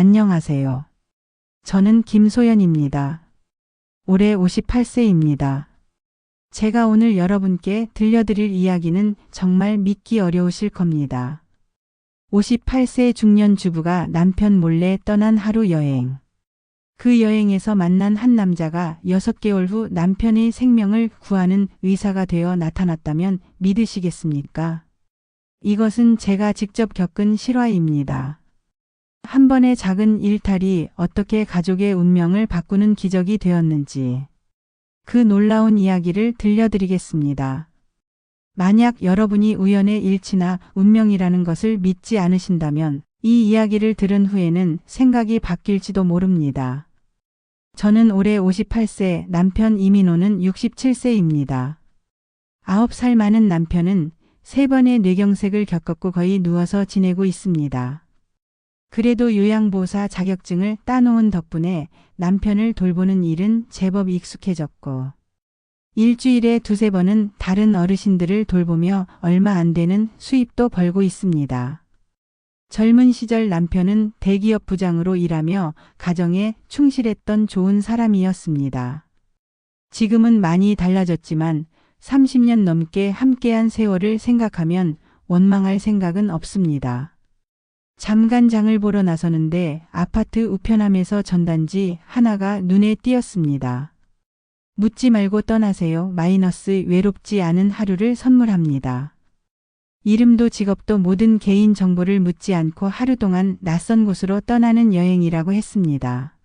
안녕하세요. 저는 김소연입니다. 올해 58세입니다. 제가 오늘 여러분께 들려드릴 이야기는 정말 믿기 어려우실 겁니다. 58세 중년 주부가 남편 몰래 떠난 하루 여행. 그 여행에서 만난 한 남자가 6개월 후 남편의 생명을 구하는 의사가 되어 나타났다면 믿으시겠습니까? 이것은 제가 직접 겪은 실화입니다. 한 번의 작은 일탈이 어떻게 가족의 운명을 바꾸는 기적이 되었는지 그 놀라운 이야기를 들려드리겠습니다. 만약 여러분이 우연의 일치나 운명이라는 것을 믿지 않으신다면 이 이야기를 들은 후에는 생각이 바뀔지도 모릅니다. 저는 올해 58세, 남편 이민호는 67세입니다. 9살 많은 남편은 3번의 뇌경색을 겪었고 거의 누워서 지내고 있습니다. 그래도 요양보호사 자격증을 따놓은 덕분에 남편을 돌보는 일은 제법 익숙해졌고 일주일에 2~3번은 다른 어르신들을 돌보며 얼마 안 되는 수입도 벌고 있습니다. 젊은 시절 남편은 대기업 부장으로 일하며 가정에 충실했던 좋은 사람이었습니다. 지금은 많이 달라졌지만 30년 넘게 함께한 세월을 생각하면 원망할 생각은 없습니다. 잠깐 장을 보러 나서는데 아파트 우편함에서 전단지 하나가 눈에 띄었습니다. 묻지 말고 떠나세요. 마이너스 외롭지 않은 하루를 선물합니다. 이름도 직업도 모든 개인 정보를 묻지 않고 하루 동안 낯선 곳으로 떠나는 여행이라고 했습니다.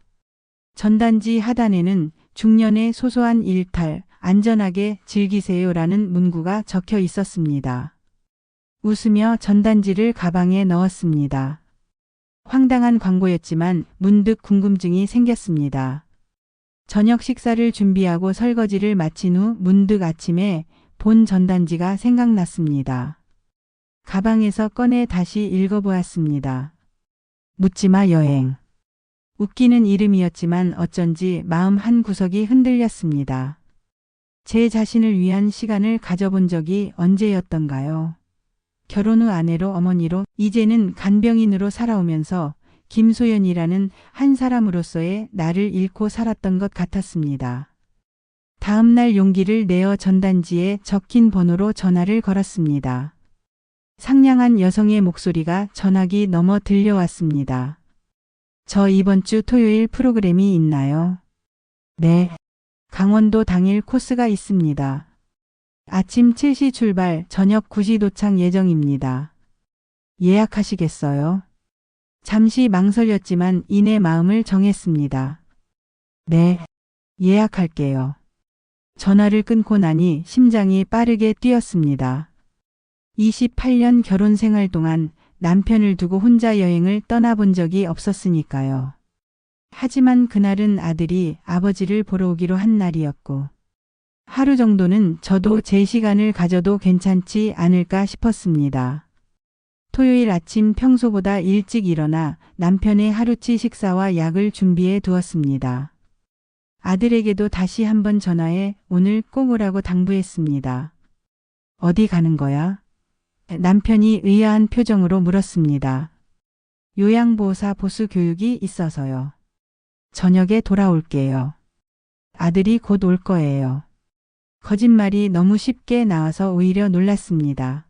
전단지 하단에는 중년의 소소한 일탈, 안전하게 즐기세요라는 문구가 적혀 있었습니다. 웃으며 전단지를 가방에 넣었습니다. 황당한 광고였지만 문득 궁금증이 생겼습니다. 저녁 식사를 준비하고 설거지를 마친 후 문득 아침에 본 전단지가 생각났습니다. 가방에서 꺼내 다시 읽어보았습니다. 묻지마 여행. 웃기는 이름이었지만 어쩐지 마음 한 구석이 흔들렸습니다. 제 자신을 위한 시간을 가져본 적이 언제였던가요? 결혼 후 아내로 어머니로 이제는 간병인으로 살아오면서 김소연이라는 한 사람으로서의 나를 잃고 살았던 것 같았습니다. 다음 날 용기를 내어 전단지에 적힌 번호로 전화를 걸었습니다. 상냥한 여성의 목소리가 전화기 너머 들려왔습니다. 저 이번 주 토요일 프로그램이 있나요? 네. 강원도 당일 코스가 있습니다. 아침 7시 출발, 저녁 9시 도착 예정입니다. 예약하시겠어요? 잠시 망설였지만 이내 마음을 정했습니다. 네, 예약할게요. 전화를 끊고 나니 심장이 빠르게 뛰었습니다. 28년 결혼 생활 동안 남편을 두고 혼자 여행을 떠나본 적이 없었으니까요. 하지만 그날은 아들이 아버지를 보러 오기로 한 날이었고 하루 정도는 저도 제 시간을 가져도 괜찮지 않을까 싶었습니다. 토요일 아침 평소보다 일찍 일어나 남편의 하루치 식사와 약을 준비해 두었습니다. 아들에게도 다시 한번 전화해 오늘 꼭 오라고 당부했습니다. 어디 가는 거야? 남편이 의아한 표정으로 물었습니다. 요양보호사 보수 교육이 있어서요. 저녁에 돌아올게요. 아들이 곧 올 거예요. 거짓말이 너무 쉽게 나와서 오히려 놀랐습니다.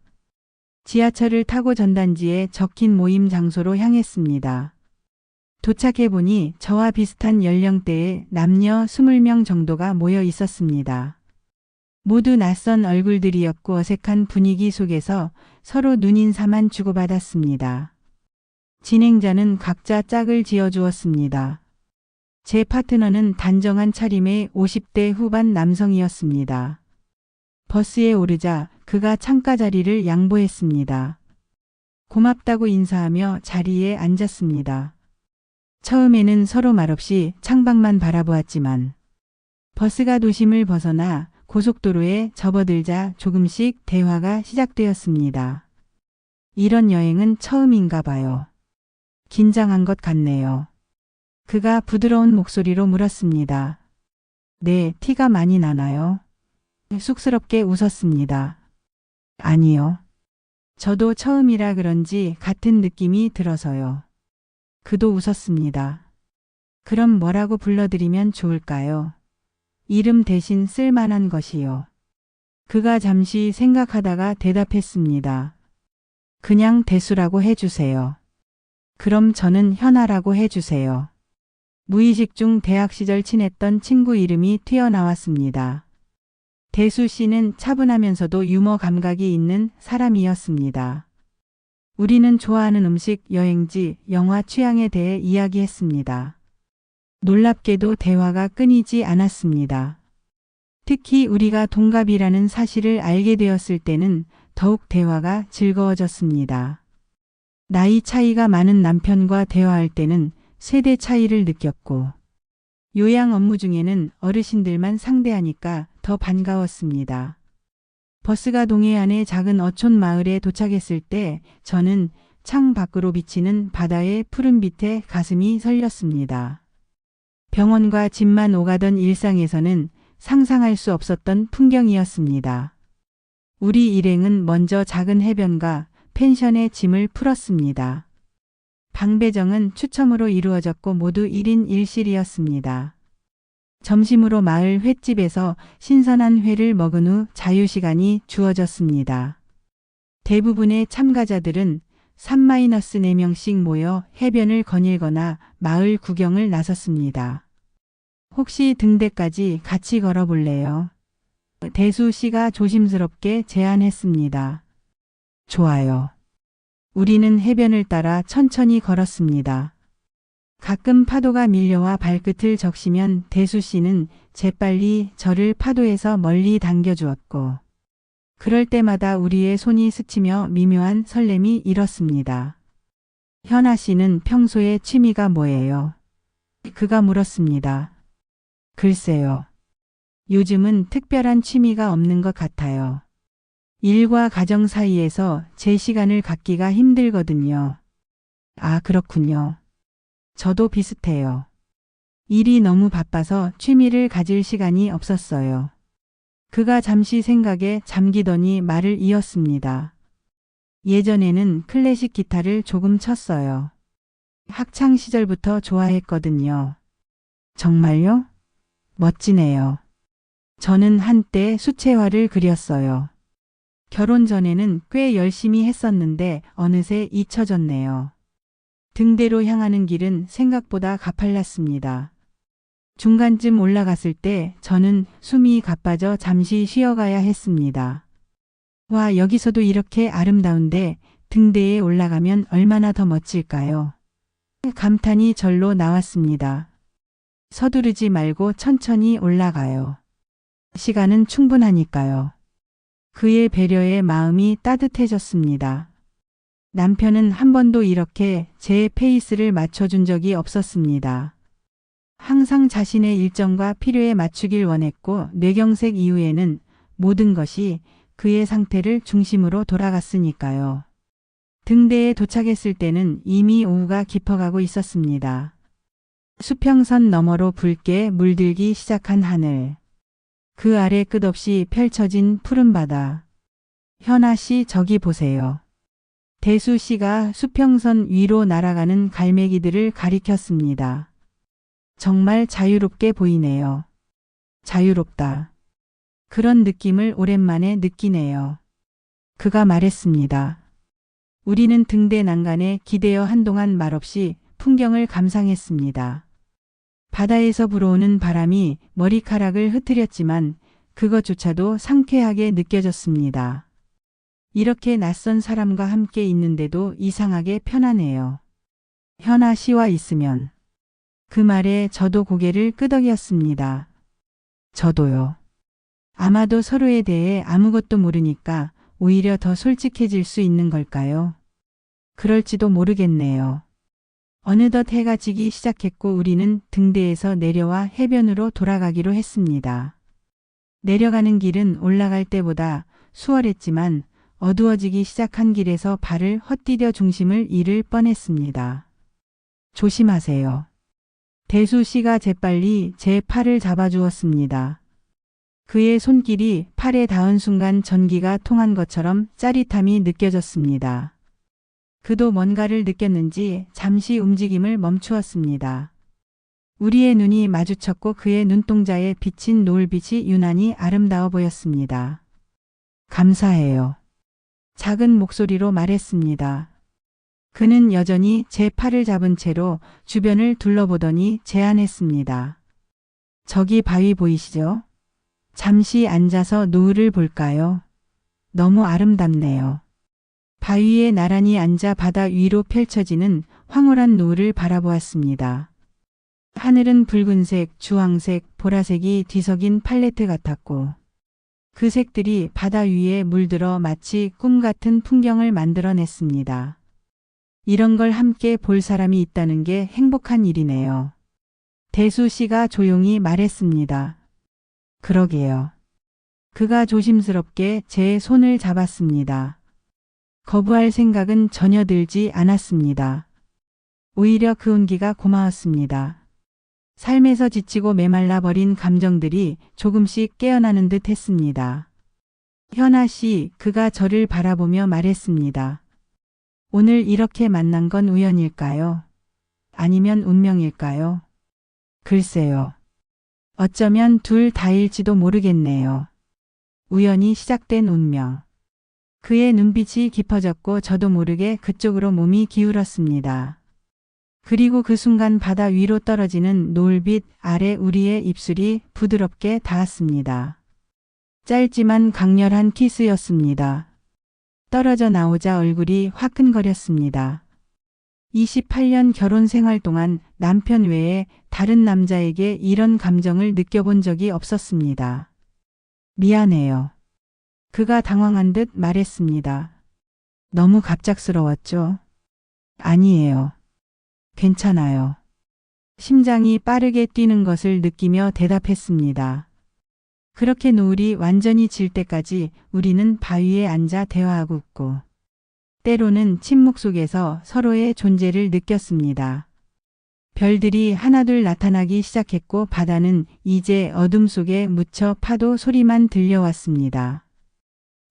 지하철을 타고 전단지에 적힌 모임 장소로 향했습니다. 도착해보니 저와 비슷한 연령대의 남녀 20명 정도가 모여 있었습니다. 모두 낯선 얼굴들이었고 어색한 분위기 속에서 서로 눈인사만 주고받았습니다. 진행자는 각자 짝을 지어주었습니다. 제 파트너는 단정한 차림의 50대 후반 남성이었습니다. 버스에 오르자 그가 창가 자리를 양보했습니다. 고맙다고 인사하며 자리에 앉았습니다. 처음에는 서로 말없이 창밖만 바라보았지만 버스가 도심을 벗어나 고속도로에 접어들자 조금씩 대화가 시작되었습니다. 이런 여행은 처음인가 봐요. 긴장한 것 같네요. 그가 부드러운 목소리로 물었습니다. 네, 티가 많이 나나요? 쑥스럽게 웃었습니다. 아니요. 저도 처음이라 그런지 같은 느낌이 들어서요. 그도 웃었습니다. 그럼 뭐라고 불러드리면 좋을까요? 이름 대신 쓸만한 것이요. 그가 잠시 생각하다가 대답했습니다. 그냥 대수라고 해주세요. 그럼 저는 현아라고 해주세요. 무의식 중 대학 시절 친했던 친구 이름이 튀어나왔습니다. 대수 씨는 차분하면서도 유머 감각이 있는 사람이었습니다. 우리는 좋아하는 음식, 여행지, 영화 취향에 대해 이야기했습니다. 놀랍게도 대화가 끊이지 않았습니다. 특히 우리가 동갑이라는 사실을 알게 되었을 때는 더욱 대화가 즐거워졌습니다. 나이 차이가 많은 남편과 대화할 때는 세대 차이를 느꼈고, 요양 업무 중에는 어르신들만 상대하니까 더 반가웠습니다. 버스가 동해안의 작은 어촌 마을에 도착했을 때 저는 창 밖으로 비치는 바다의 푸른빛에 가슴이 설렸습니다. 병원과 집만 오가던 일상에서는 상상할 수 없었던 풍경이었습니다. 우리 일행은 먼저 작은 해변과 펜션의 짐을 풀었습니다. 방 배정은 추첨으로 이루어졌고 모두 1인 1실이었습니다. 점심으로 마을 횟집에서 신선한 회를 먹은 후 자유시간이 주어졌습니다. 대부분의 참가자들은 3-4명씩 모여 해변을 거닐거나 마을 구경을 나섰습니다. 혹시 등대까지 같이 걸어볼래요? 대수 씨가 조심스럽게 제안했습니다. 좋아요. 우리는 해변을 따라 천천히 걸었습니다. 가끔 파도가 밀려와 발끝을 적시면 대수 씨는 재빨리 저를 파도에서 멀리 당겨주었고, 그럴 때마다 우리의 손이 스치며 미묘한 설렘이 일었습니다. 현아 씨는 평소에 취미가 뭐예요? 그가 물었습니다. 글쎄요. 요즘은 특별한 취미가 없는 것 같아요. 일과 가정 사이에서 제 시간을 갖기가 힘들거든요. 아, 그렇군요. 저도 비슷해요. 일이 너무 바빠서 취미를 가질 시간이 없었어요. 그가 잠시 생각에 잠기더니 말을 이었습니다. 예전에는 클래식 기타를 조금 쳤어요. 학창 시절부터 좋아했거든요. 정말요? 멋지네요. 저는 한때 수채화를 그렸어요. 결혼 전에는 꽤 열심히 했었는데 어느새 잊혀졌네요. 등대로 향하는 길은 생각보다 가팔랐습니다. 중간쯤 올라갔을 때 저는 숨이 가빠져 잠시 쉬어가야 했습니다. 와, 여기서도 이렇게 아름다운데 등대에 올라가면 얼마나 더 멋질까요? 감탄이 절로 나왔습니다. 서두르지 말고 천천히 올라가요. 시간은 충분하니까요. 그의 배려에 마음이 따뜻해졌습니다. 남편은 한 번도 이렇게 제 페이스를 맞춰준 적이 없었습니다. 항상 자신의 일정과 필요에 맞추길 원했고 뇌경색 이후에는 모든 것이 그의 상태를 중심으로 돌아갔으니까요. 등대에 도착했을 때는 이미 오후가 깊어가고 있었습니다. 수평선 너머로 붉게 물들기 시작한 하늘. 그 아래 끝없이 펼쳐진 푸른 바다. 현아 씨, 저기 보세요. 대수 씨가 수평선 위로 날아가는 갈매기들을 가리켰습니다. 정말 자유롭게 보이네요. 자유롭다. 그런 느낌을 오랜만에 느끼네요. 그가 말했습니다. 우리는 등대 난간에 기대어 한동안 말없이 풍경을 감상했습니다. 바다에서 불어오는 바람이 머리카락을 흐트렸지만 그것조차도 상쾌하게 느껴졌습니다. 이렇게 낯선 사람과 함께 있는데도 이상하게 편하네요. 현아 씨와 있으면. 그 말에 저도 고개를 끄덕였습니다. 저도요. 아마도 서로에 대해 아무것도 모르니까 오히려 더 솔직해질 수 있는 걸까요? 그럴지도 모르겠네요. 어느덧 해가 지기 시작했고 우리는 등대에서 내려와 해변으로 돌아가기로 했습니다. 내려가는 길은 올라갈 때보다 수월했지만 어두워지기 시작한 길에서 발을 헛디뎌 중심을 잃을 뻔했습니다. 조심하세요. 대수 씨가 재빨리 제 팔을 잡아주었습니다. 그의 손길이 팔에 닿은 순간 전기가 통한 것처럼 짜릿함이 느껴졌습니다. 그도 뭔가를 느꼈는지 잠시 움직임을 멈추었습니다. 우리의 눈이 마주쳤고 그의 눈동자에 비친 노을빛이 유난히 아름다워 보였습니다. 감사해요. 작은 목소리로 말했습니다. 그는 여전히 제 팔을 잡은 채로 주변을 둘러보더니 제안했습니다. 저기 바위 보이시죠? 잠시 앉아서 노을을 볼까요? 너무 아름답네요. 바위에 나란히 앉아 바다 위로 펼쳐지는 황홀한 노을을 바라보았습니다. 하늘은 붉은색, 주황색, 보라색이 뒤섞인 팔레트 같았고 그 색들이 바다 위에 물들어 마치 꿈 같은 풍경을 만들어냈습니다. 이런 걸 함께 볼 사람이 있다는 게 행복한 일이네요. 대수 씨가 조용히 말했습니다. 그러게요. 그가 조심스럽게 제 손을 잡았습니다. 거부할 생각은 전혀 들지 않았습니다. 오히려 그 온기가 고마웠습니다. 삶에서 지치고 메말라 버린 감정들이 조금씩 깨어나는 듯 했습니다. 현아 씨, 그가 저를 바라보며 말했습니다. 오늘 이렇게 만난 건 우연일까요? 아니면 운명일까요? 글쎄요. 어쩌면 둘 다일지도 모르겠네요. 우연히 시작된 운명. 그의 눈빛이 깊어졌고 저도 모르게 그쪽으로 몸이 기울었습니다. 그리고 그 순간 바다 위로 떨어지는 노을빛 아래 우리의 입술이 부드럽게 닿았습니다. 짧지만 강렬한 키스였습니다. 떨어져 나오자 얼굴이 화끈거렸습니다. 28년 결혼 생활 동안 남편 외에 다른 남자에게 이런 감정을 느껴본 적이 없었습니다. 미안해요. 그가 당황한 듯 말했습니다. 너무 갑작스러웠죠? 아니에요. 괜찮아요. 심장이 빠르게 뛰는 것을 느끼며 대답했습니다. 그렇게 노을이 완전히 질 때까지 우리는 바위에 앉아 대화하고 있고 때로는 침묵 속에서 서로의 존재를 느꼈습니다. 별들이 하나둘 나타나기 시작했고 바다는 이제 어둠 속에 묻혀 파도 소리만 들려왔습니다.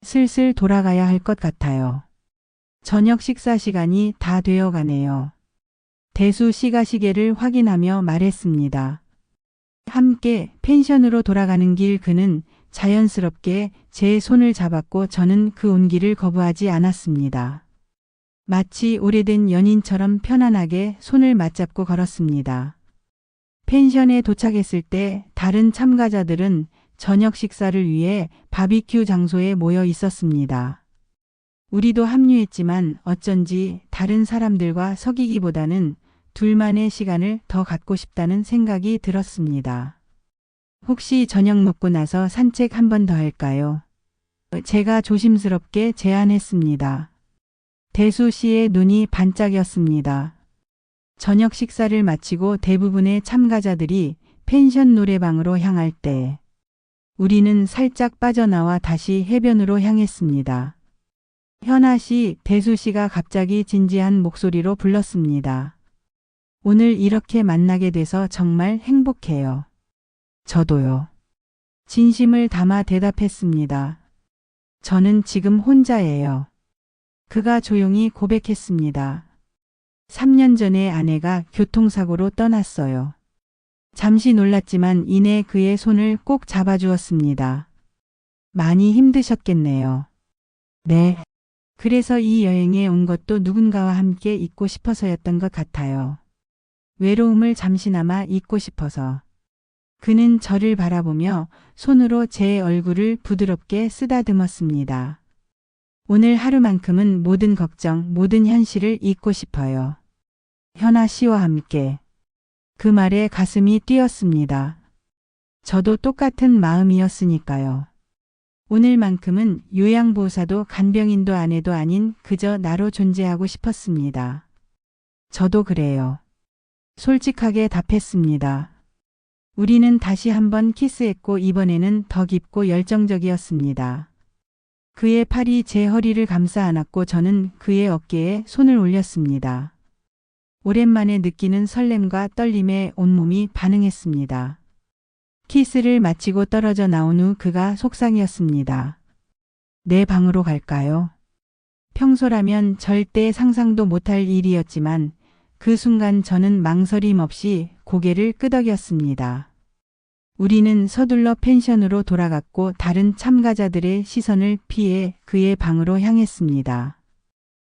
슬슬 돌아가야 할 것 같아요. 저녁 식사 시간이 다 되어 가네요. 대수 씨가 시계를 확인하며 말했습니다. 함께 펜션으로 돌아가는 길 그는 자연스럽게 제 손을 잡았고 저는 그 온기를 거부하지 않았습니다. 마치 오래된 연인처럼 편안하게 손을 맞잡고 걸었습니다. 펜션에 도착했을 때 다른 참가자들은 저녁 식사를 위해 바비큐 장소에 모여 있었습니다. 우리도 합류했지만 어쩐지 다른 사람들과 사귀기보다는 둘만의 시간을 더 갖고 싶다는 생각이 들었습니다. 혹시 저녁 먹고 나서 산책 한 번 더 할까요? 제가 조심스럽게 제안했습니다. 대수 씨의 눈이 반짝였습니다. 저녁 식사를 마치고 대부분의 참가자들이 펜션 노래방으로 향할 때 우리는 살짝 빠져나와 다시 해변으로 향했습니다. 현아 씨, 대수 씨가 갑자기 진지한 목소리로 불렀습니다. 오늘 이렇게 만나게 돼서 정말 행복해요. 저도요. 진심을 담아 대답했습니다. 저는 지금 혼자예요. 그가 조용히 고백했습니다. 3년 전에 아내가 교통사고로 떠났어요. 잠시 놀랐지만 이내 그의 손을 꼭 잡아주었습니다. 많이 힘드셨겠네요. 네. 그래서 이 여행에 온 것도 누군가와 함께 있고 싶어서였던 것 같아요. 외로움을 잠시나마 잊고 싶어서. 그는 저를 바라보며 손으로 제 얼굴을 부드럽게 쓰다듬었습니다. 오늘 하루만큼은 모든 걱정, 모든 현실을 잊고 싶어요. 현아 씨와 함께. 그 말에 가슴이 뛰었습니다. 저도 똑같은 마음이었으니까요. 오늘만큼은 요양보호사도 간병인도 아내도 아닌 그저 나로 존재하고 싶었습니다. 저도 그래요. 솔직하게 답했습니다. 우리는 다시 한번 키스했고 이번에는 더 깊고 열정적이었습니다. 그의 팔이 제 허리를 감싸 안았고 저는 그의 어깨에 손을 올렸습니다. 오랜만에 느끼는 설렘과 떨림에 온몸이 반응했습니다. 키스를 마치고 떨어져 나온 후 그가 속상이었습니다. 내 방으로 갈까요? 평소라면 절대 상상도 못할 일이었지만 그 순간 저는 망설임 없이 고개를 끄덕였습니다. 우리는 서둘러 펜션으로 돌아갔고 다른 참가자들의 시선을 피해 그의 방으로 향했습니다.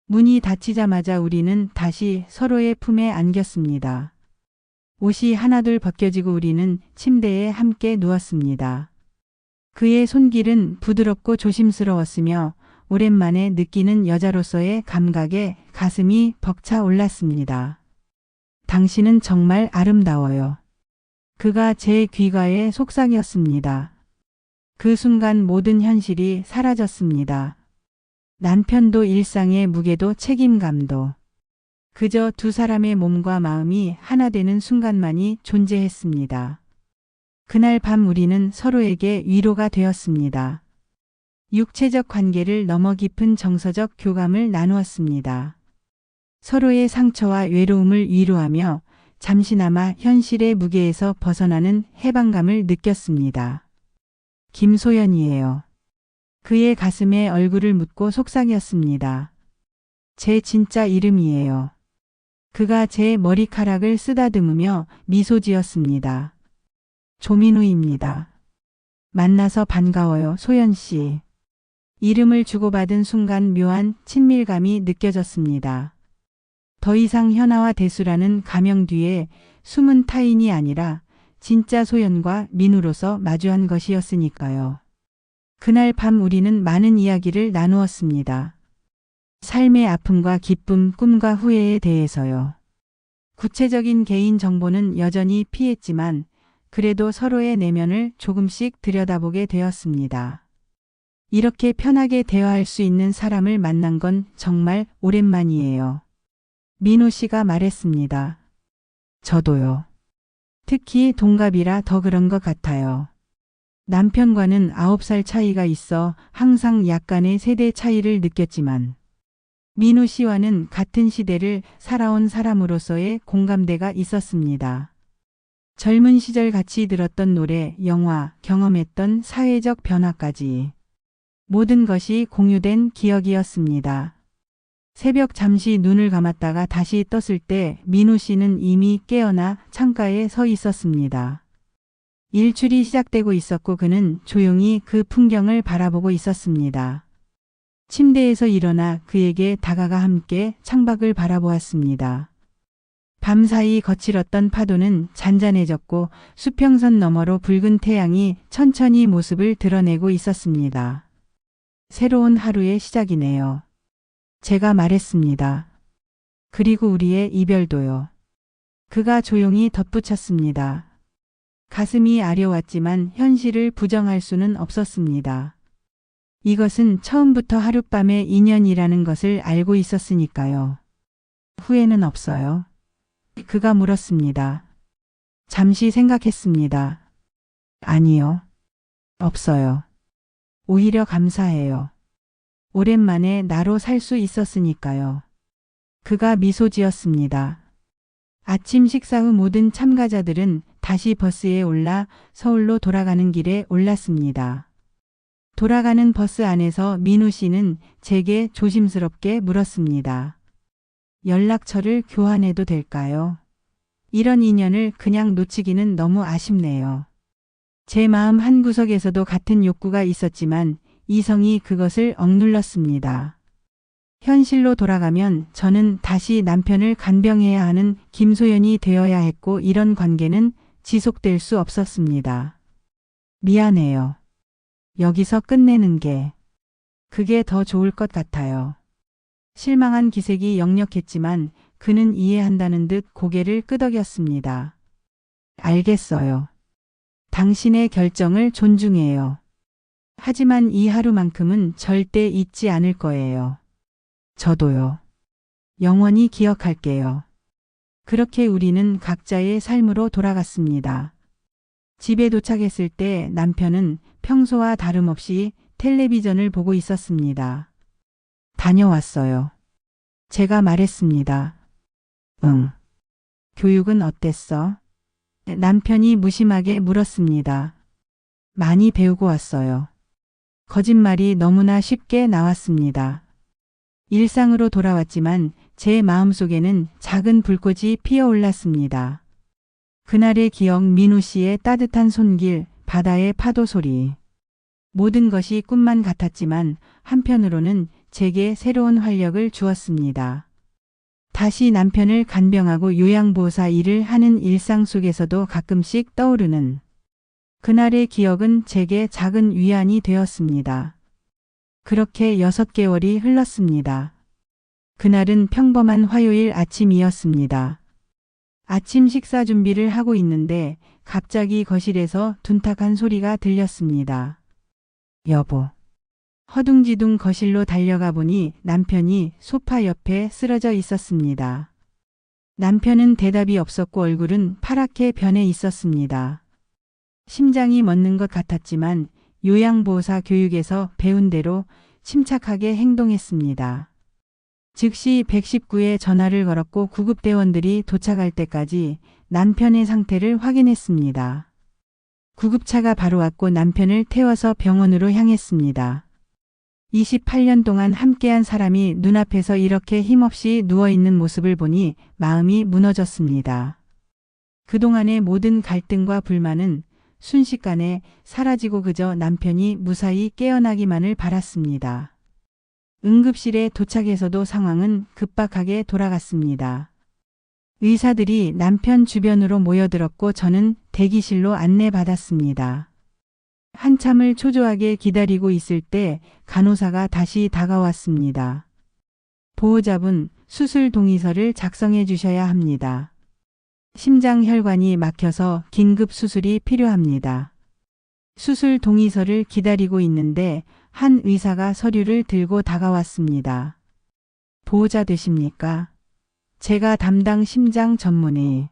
문이 닫히자마자 우리는 다시 서로의 품에 안겼습니다. 옷이 하나둘 벗겨지고 우리는 침대에 함께 누웠습니다. 그의 손길은 부드럽고 조심스러웠으며 오랜만에 느끼는 여자로서의 감각에 가슴이 벅차 올랐습니다. 당신은 정말 아름다워요. 그가 제 귀가에 속삭였습니다. 그 순간 모든 현실이 사라졌습니다. 남편도 일상의 무게도 책임감도. 그저 두 사람의 몸과 마음이 하나 되는 순간만이 존재했습니다. 그날 밤 우리는 서로에게 위로가 되었습니다. 육체적 관계를 넘어 깊은 정서적 교감을 나누었습니다. 서로의 상처와 외로움을 위로하며 잠시나마 현실의 무게에서 벗어나는 해방감을 느꼈습니다. 김소연이에요. 그의 가슴에 얼굴을 묻고 속삭였습니다. 제 진짜 이름이에요. 그가 제 머리카락을 쓰다듬으며 미소 지었습니다. 조민우입니다. 만나서 반가워요, 소연 씨. 이름을 주고받은 순간 묘한 친밀감이 느껴졌습니다. 더 이상 현아와 대수라는 가명 뒤에 숨은 타인이 아니라 진짜 소연과 민우로서 마주한 것이었으니까요. 그날 밤 우리는 많은 이야기를 나누었습니다. 삶의 아픔과 기쁨, 꿈과 후회에 대해서요. 구체적인 개인 정보는 여전히 피했지만 그래도 서로의 내면을 조금씩 들여다보게 되었습니다. 이렇게 편하게 대화할 수 있는 사람을 만난 건 정말 오랜만이에요. 민호 씨가 말했습니다. 저도요. 특히 동갑이라 더 그런 것 같아요. 남편과는 9살 차이가 있어 항상 약간의 세대 차이를 느꼈지만 민호 씨와는 같은 시대를 살아온 사람으로서의 공감대가 있었습니다. 젊은 시절 같이 들었던 노래, 영화, 경험했던 사회적 변화까지 모든 것이 공유된 기억이었습니다. 새벽 잠시 눈을 감았다가 다시 떴을 때 민호 씨는 이미 깨어나 창가에 서 있었습니다. 일출이 시작되고 있었고 그는 조용히 그 풍경을 바라보고 있었습니다. 침대에서 일어나 그에게 다가가 함께 창밖을 바라보았습니다. 밤사이 거칠었던 파도는 잔잔해졌고 수평선 너머로 붉은 태양이 천천히 모습을 드러내고 있었습니다. 새로운 하루의 시작이네요. 제가 말했습니다. 그리고 우리의 이별도요. 그가 조용히 덧붙였습니다. 가슴이 아려왔지만 현실을 부정할 수는 없었습니다. 이것은 처음부터 하룻밤의 인연이라는 것을 알고 있었으니까요. 후회는 없어요. 그가 물었습니다. 잠시 생각했습니다. 아니요. 없어요. 오히려 감사해요. 오랜만에 나로 살 수 있었으니까요. 그가 미소 지었습니다. 아침 식사 후 모든 참가자들은 다시 버스에 올라 서울로 돌아가는 길에 올랐습니다. 돌아가는 버스 안에서 민우 씨는 제게 조심스럽게 물었습니다. 연락처를 교환해도 될까요? 이런 인연을 그냥 놓치기는 너무 아쉽네요. 제 마음 한구석에서도 같은 욕구가 있었지만 이성이 그것을 억눌렀습니다. 현실로 돌아가면 저는 다시 남편을 간병해야 하는 김소연이 되어야 했고 이런 관계는 지속될 수 없었습니다. 미안해요. 여기서 끝내는 게 그게 더 좋을 것 같아요. 실망한 기색이 역력했지만 그는 이해한다는 듯 고개를 끄덕였습니다. 알겠어요. 당신의 결정을 존중해요. 하지만 이 하루만큼은 절대 잊지 않을 거예요. 저도요. 영원히 기억할게요. 그렇게 우리는 각자의 삶으로 돌아갔습니다. 집에 도착했을 때 남편은 평소와 다름없이 텔레비전을 보고 있었습니다. 다녀왔어요. 제가 말했습니다. 응. 교육은 어땠어? 남편이 무심하게 물었습니다. 많이 배우고 왔어요. 거짓말이 너무나 쉽게 나왔습니다. 일상으로 돌아왔지만 제 마음속에는 작은 불꽃이 피어올랐습니다. 그날의 기억, 민우 씨의 따뜻한 손길, 바다의 파도 소리. 모든 것이 꿈만 같았지만 한편으로는 제게 새로운 활력을 주었습니다. 다시 남편을 간병하고 요양보호사 일을 하는 일상 속에서도 가끔씩 떠오르는 그날의 기억은 제게 작은 위안이 되었습니다. 그렇게 6개월이 흘렀습니다. 그날은 평범한 화요일 아침이었습니다. 아침 식사 준비를 하고 있는데 갑자기 거실에서 둔탁한 소리가 들렸습니다. 여보. 허둥지둥 거실로 달려가 보니 남편이 소파 옆에 쓰러져 있었습니다. 남편은 대답이 없었고 얼굴은 파랗게 변해 있었습니다. 심장이 멎는 것 같았지만 요양보호사 교육에서 배운 대로 침착하게 행동했습니다. 즉시 119에 전화를 걸었고 구급대원들이 도착할 때까지 남편의 상태를 확인했습니다. 구급차가 바로 왔고 남편을 태워서 병원으로 향했습니다. 28년 동안 함께한 사람이 눈앞에서 이렇게 힘없이 누워있는 모습을 보니 마음이 무너졌습니다. 그동안의 모든 갈등과 불만은 순식간에 사라지고 그저 남편이 무사히 깨어나기만을 바랐습니다. 응급실에 도착해서도 상황은 급박하게 돌아갔습니다. 의사들이 남편 주변으로 모여들었고 저는 대기실로 안내받았습니다. 한참을 초조하게 기다리고 있을 때 간호사가 다시 다가왔습니다. 보호자분, 수술 동의서를 작성해 주셔야 합니다. 심장 혈관이 막혀서 긴급 수술이 필요합니다. 수술 동의서를 기다리고 있는데 한 의사가 서류를 들고 다가왔습니다. 보호자 되십니까? 제가 담당 심장 전문의.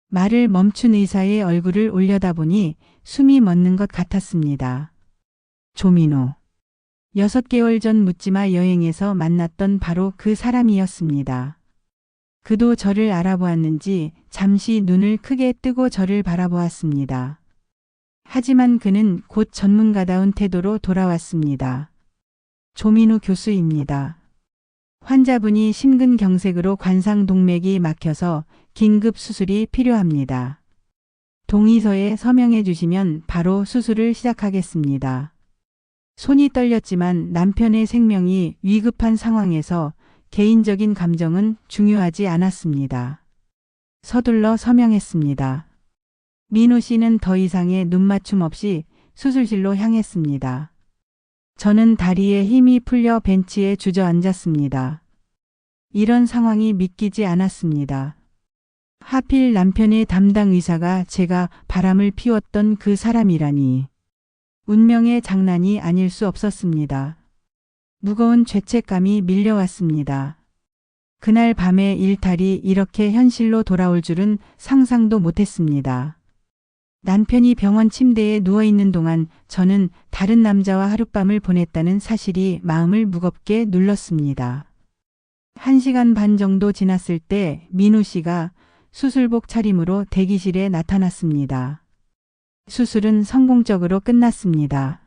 말을 멈춘 의사의 얼굴을 올려다보니 숨이 멎는 것 같았습니다. 조민호. 6개월 전 묻지마 여행에서 만났던 바로 그 사람이었습니다. 그도 저를 알아보았는지 잠시 눈을 크게 뜨고 저를 바라보았습니다. 하지만 그는 곧 전문가다운 태도로 돌아왔습니다. 조민우 교수입니다. 환자분이 심근경색으로 관상동맥이 막혀서 긴급 수술이 필요합니다. 동의서에 서명해 주시면 바로 수술을 시작하겠습니다. 손이 떨렸지만 남편의 생명이 위급한 상황에서 개인적인 감정은 중요하지 않았습니다. 서둘러 서명했습니다. 민우 씨는 더 이상의 눈맞춤 없이 수술실로 향했습니다. 저는 다리에 힘이 풀려 벤치에 주저앉았습니다. 이런 상황이 믿기지 않았습니다. 하필 남편의 담당 의사가 제가 바람을 피웠던 그 사람이라니. 운명의 장난이 아닐 수 없었습니다. 무거운 죄책감이 밀려왔습니다. 그날 밤의 일탈이 이렇게 현실로 돌아올 줄은 상상도 못했습니다. 남편이 병원 침대에 누워있는 동안 저는 다른 남자와 하룻밤을 보냈다는 사실이 마음을 무겁게 눌렀습니다. 1시간 반 정도 지났을 때 민우 씨가 수술복 차림으로 대기실에 나타났습니다. 수술은 성공적으로 끝났습니다.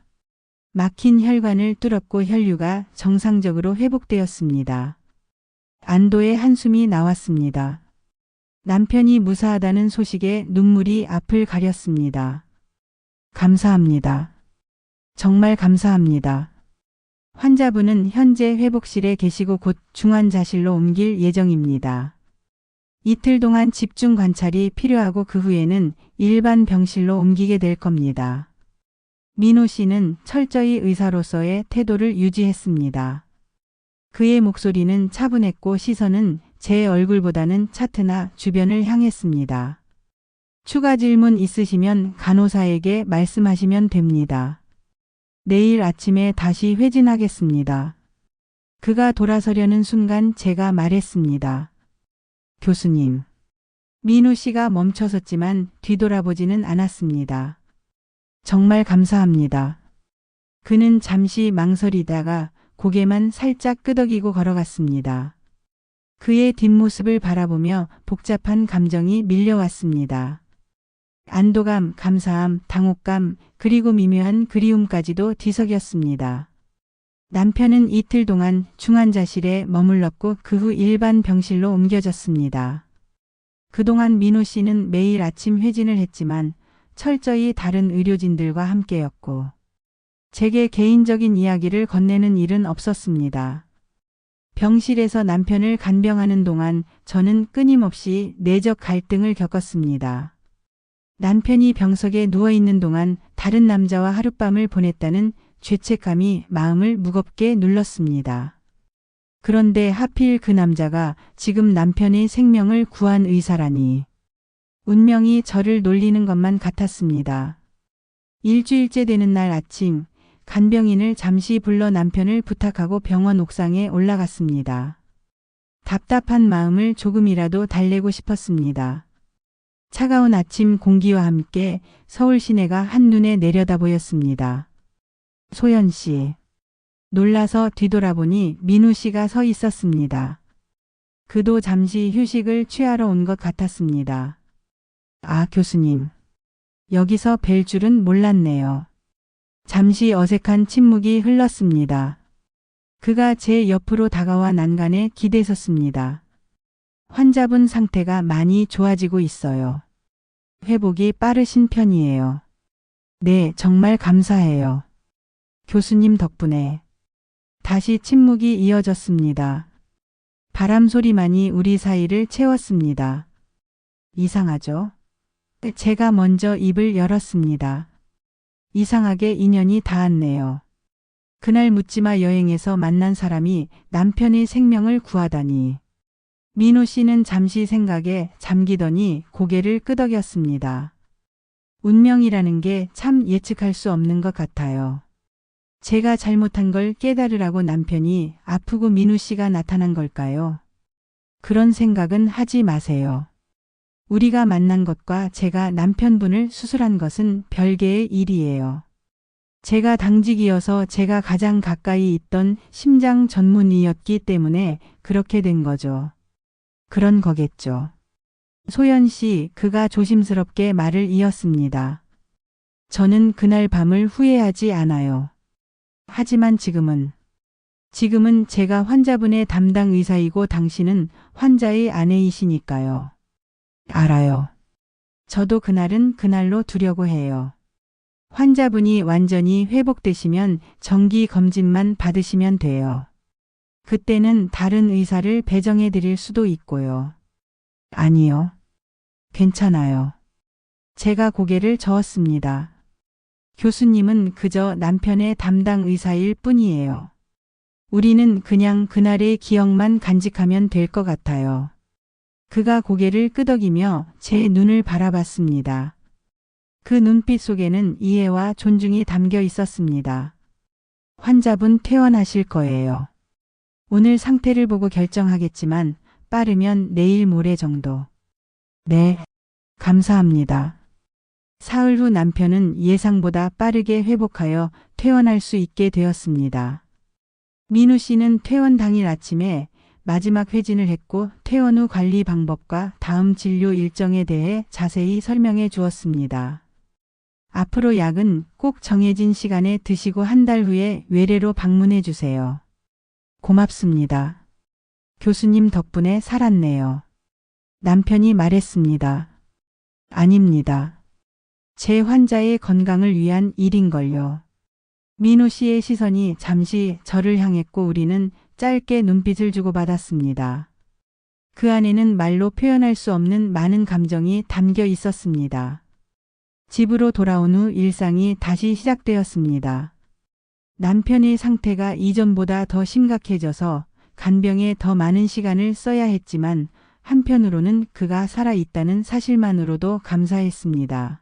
막힌 혈관을 뚫었고 혈류가 정상적으로 회복되었습니다. 안도의 한숨이 나왔습니다. 남편이 무사하다는 소식에 눈물이 앞을 가렸습니다. 감사합니다. 정말 감사합니다. 환자분은 현재 회복실에 계시고 곧 중환자실로 옮길 예정입니다. 이틀 동안 집중 관찰이 필요하고 그 후에는 일반 병실로 옮기게 될 겁니다. 민호 씨는 철저히 의사로서의 태도를 유지했습니다. 그의 목소리는 차분했고 시선은 제 얼굴보다는 차트나 주변을 향했습니다. 추가 질문 있으시면 간호사에게 말씀하시면 됩니다. 내일 아침에 다시 회진하겠습니다. 그가 돌아서려는 순간 제가 말했습니다. 교수님. 민우 씨가 멈춰섰지만 뒤돌아보지는 않았습니다. 정말 감사합니다. 그는 잠시 망설이다가 고개만 살짝 끄덕이고 걸어갔습니다. 그의 뒷모습을 바라보며 복잡한 감정이 밀려왔습니다. 안도감, 감사함, 당혹감, 그리고 미묘한 그리움까지도 뒤섞였습니다. 남편은 이틀 동안 중환자실에 머물렀고 그 후 일반 병실로 옮겨졌습니다. 그동안 민호 씨는 매일 아침 회진을 했지만 철저히 다른 의료진들과 함께였고 제게 개인적인 이야기를 건네는 일은 없었습니다. 병실에서 남편을 간병하는 동안 저는 끊임없이 내적 갈등을 겪었습니다. 남편이 병석에 누워있는 동안 다른 남자와 하룻밤을 보냈다는 죄책감이 마음을 무겁게 눌렀습니다. 그런데 하필 그 남자가 지금 남편의 생명을 구한 의사라니. 운명이 저를 놀리는 것만 같았습니다. 일주일째 되는 날 아침, 간병인을 잠시 불러 남편을 부탁하고 병원 옥상에 올라갔습니다. 답답한 마음을 조금이라도 달래고 싶었습니다. 차가운 아침 공기와 함께 서울 시내가 한눈에 내려다 보였습니다. 소연 씨. 놀라서 뒤돌아보니 민우 씨가 서 있었습니다. 그도 잠시 휴식을 취하러 온 것 같았습니다. 아, 교수님. 여기서 뵐 줄은 몰랐네요. 잠시 어색한 침묵이 흘렀습니다. 그가 제 옆으로 다가와 난간에 기대섰습니다. 환자분 상태가 많이 좋아지고 있어요. 회복이 빠르신 편이에요. 네, 정말 감사해요. 교수님 덕분에. 다시 침묵이 이어졌습니다. 바람 소리만이 우리 사이를 채웠습니다. 이상하죠? 제가 먼저 입을 열었습니다. 이상하게 인연이 닿았네요. 그날 묻지마 여행에서 만난 사람이 남편의 생명을 구하다니. 민호 씨는 잠시 생각에 잠기더니 고개를 끄덕였습니다. 운명이라는 게 참 예측할 수 없는 것 같아요. 제가 잘못한 걸 깨달으라고 남편이 아프고 민우 씨가 나타난 걸까요? 그런 생각은 하지 마세요. 우리가 만난 것과 제가 남편분을 수술한 것은 별개의 일이에요. 제가 당직이어서 제가 가장 가까이 있던 심장 전문의였기 때문에 그렇게 된 거죠. 그런 거겠죠. 소연 씨, 그가 조심스럽게 말을 이었습니다. 저는 그날 밤을 후회하지 않아요. 하지만 지금은 제가 환자분의 담당 의사이고 당신은 환자의 아내이시니까요. 알아요. 저도 그날은 그날로 두려고 해요. 환자분이 완전히 회복되시면 정기 검진만 받으시면 돼요. 그때는 다른 의사를 배정해 드릴 수도 있고요. 아니요. 괜찮아요. 제가 고개를 저었습니다. 교수님은 그저 남편의 담당 의사일 뿐이에요. 우리는 그냥 그날의 기억만 간직하면 될 것 같아요. 그가 고개를 끄덕이며 제 눈을 바라봤습니다. 그 눈빛 속에는 이해와 존중이 담겨 있었습니다. 환자분 퇴원하실 거예요. 오늘 상태를 보고 결정하겠지만 빠르면 내일 모레 정도. 네, 감사합니다. 사흘 후 남편은 예상보다 빠르게 회복하여 퇴원할 수 있게 되었습니다. 민우 씨는 퇴원 당일 아침에 마지막 회진을 했고 퇴원 후 관리 방법과 다음 진료 일정에 대해 자세히 설명해 주었습니다. 앞으로 약은 꼭 정해진 시간에 드시고 한 달 후에 외래로 방문해 주세요. 고맙습니다. 교수님 덕분에 살았네요. 남편이 말했습니다. 아닙니다. 제 환자의 건강을 위한 일인걸요. 민호 씨의 시선이 잠시 저를 향했고 우리는 짧게 눈빛을 주고받았습니다. 그 안에는 말로 표현할 수 없는 많은 감정이 담겨 있었습니다. 집으로 돌아온 후 일상이 다시 시작되었습니다. 남편의 상태가 이전보다 더 심각해져서 간병에 더 많은 시간을 써야 했지만 한편으로는 그가 살아있다는 사실만으로도 감사했습니다.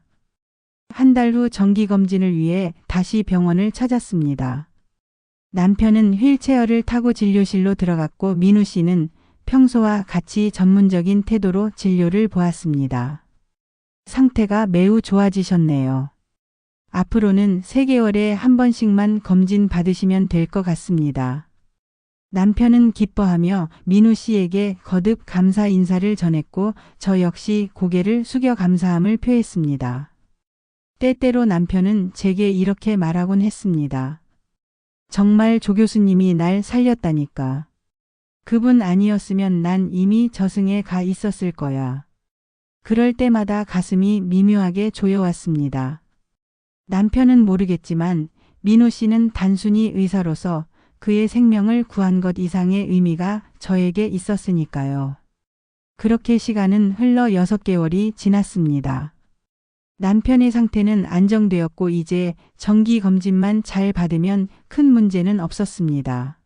한 달 후 정기검진을 위해 다시 병원을 찾았습니다. 남편은 휠체어를 타고 진료실로 들어갔고 민우 씨는 평소와 같이 전문적인 태도로 진료를 보았습니다. 상태가 매우 좋아지셨네요. 앞으로는 3개월에 한 번씩만 검진 받으시면 될 것 같습니다. 남편은 기뻐하며 민우 씨에게 거듭 감사 인사를 전했고 저 역시 고개를 숙여 감사함을 표했습니다. 때때로 남편은 제게 이렇게 말하곤 했습니다. 정말 조 교수님이 날 살렸다니까. 그분 아니었으면 난 이미 저승에 가 있었을 거야. 그럴 때마다 가슴이 미묘하게 조여왔습니다. 남편은 모르겠지만 민호 씨는 단순히 의사로서 그의 생명을 구한 것 이상의 의미가 저에게 있었으니까요. 그렇게 시간은 흘러 6개월이 지났습니다. 남편의 상태는 안정되었고 이제 정기 검진만 잘 받으면 큰 문제는 없었습니다.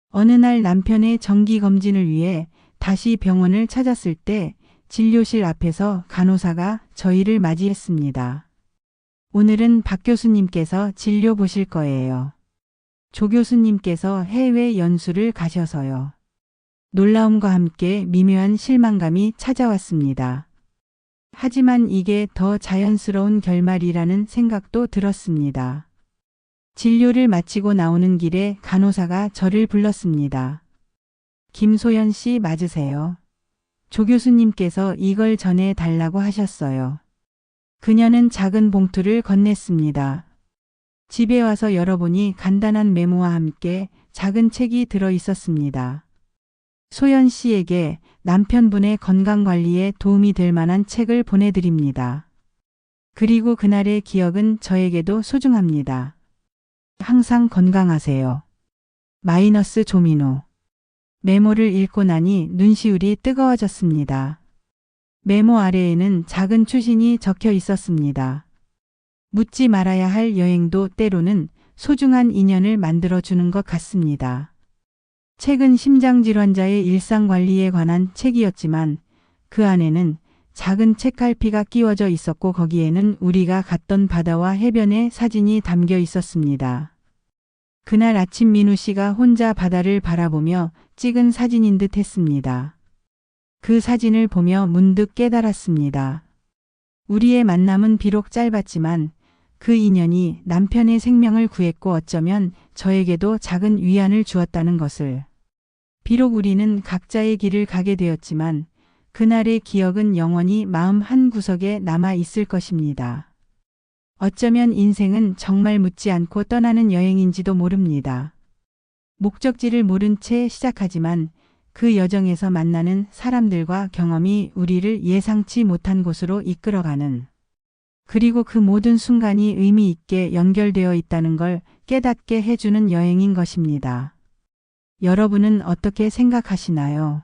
어느 날 남편의 정기 검진을 위해 다시 병원을 찾았을 때 진료실 앞에서 간호사가 저희를 맞이했습니다. 오늘은 박 교수님께서 진료 보실 거예요. 조 교수님께서 해외 연수를 가셔서요. 놀라움과 함께 미묘한 실망감이 찾아왔습니다. 하지만 이게 더 자연스러운 결말이라는 생각도 들었습니다. 진료를 마치고 나오는 길에 간호사가 저를 불렀습니다. 김소연 씨 맞으세요? 조 교수님께서 이걸 전해 달라고 하셨어요. 그녀는 작은 봉투를 건넸습니다. 집에 와서 열어보니 간단한 메모와 함께 작은 책이 들어 있었습니다. 소연 씨에게 남편분의 건강관리에 도움이 될 만한 책을 보내드립니다. 그리고 그날의 기억은 저에게도 소중합니다. 항상 건강하세요. 마이너스 조민호. 메모를 읽고 나니 눈시울이 뜨거워졌습니다. 메모 아래에는 작은 추신이 적혀 있었습니다. 묻지 말아야 할 여행도 때로는 소중한 인연을 만들어주는 것 같습니다. 책은 심장질환자의 일상관리에 관한 책이었지만 그 안에는 작은 책갈피가 끼워져 있었고 거기에는 우리가 갔던 바다와 해변의 사진이 담겨 있었습니다. 그날 아침 민우 씨가 혼자 바다를 바라보며 찍은 사진인 듯 했습니다. 그 사진을 보며 문득 깨달았습니다. 우리의 만남은 비록 짧았지만 그 인연이 남편의 생명을 구했고 어쩌면 저에게도 작은 위안을 주었다는 것을. 비록 우리는 각자의 길을 가게 되었지만 그날의 기억은 영원히 마음 한구석에 남아 있을 것입니다. 어쩌면 인생은 정말 묻지 않고 떠나는 여행인지도 모릅니다. 목적지를 모른 채 시작하지만 그 여정에서 만나는 사람들과 경험이 우리를 예상치 못한 곳으로 이끌어가는, 그리고 그 모든 순간이 의미 있게 연결되어 있다는 걸 깨닫게 해주는 여행인 것입니다. 여러분은 어떻게 생각하시나요?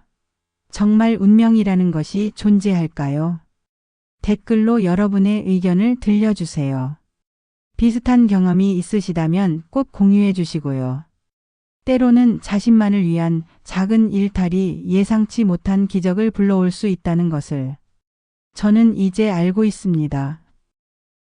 정말 운명이라는 것이 존재할까요? 댓글로 여러분의 의견을 들려주세요. 비슷한 경험이 있으시다면 꼭 공유해 주시고요. 때로는 자신만을 위한 작은 일탈이 예상치 못한 기적을 불러올 수 있다는 것을 저는 이제 알고 있습니다.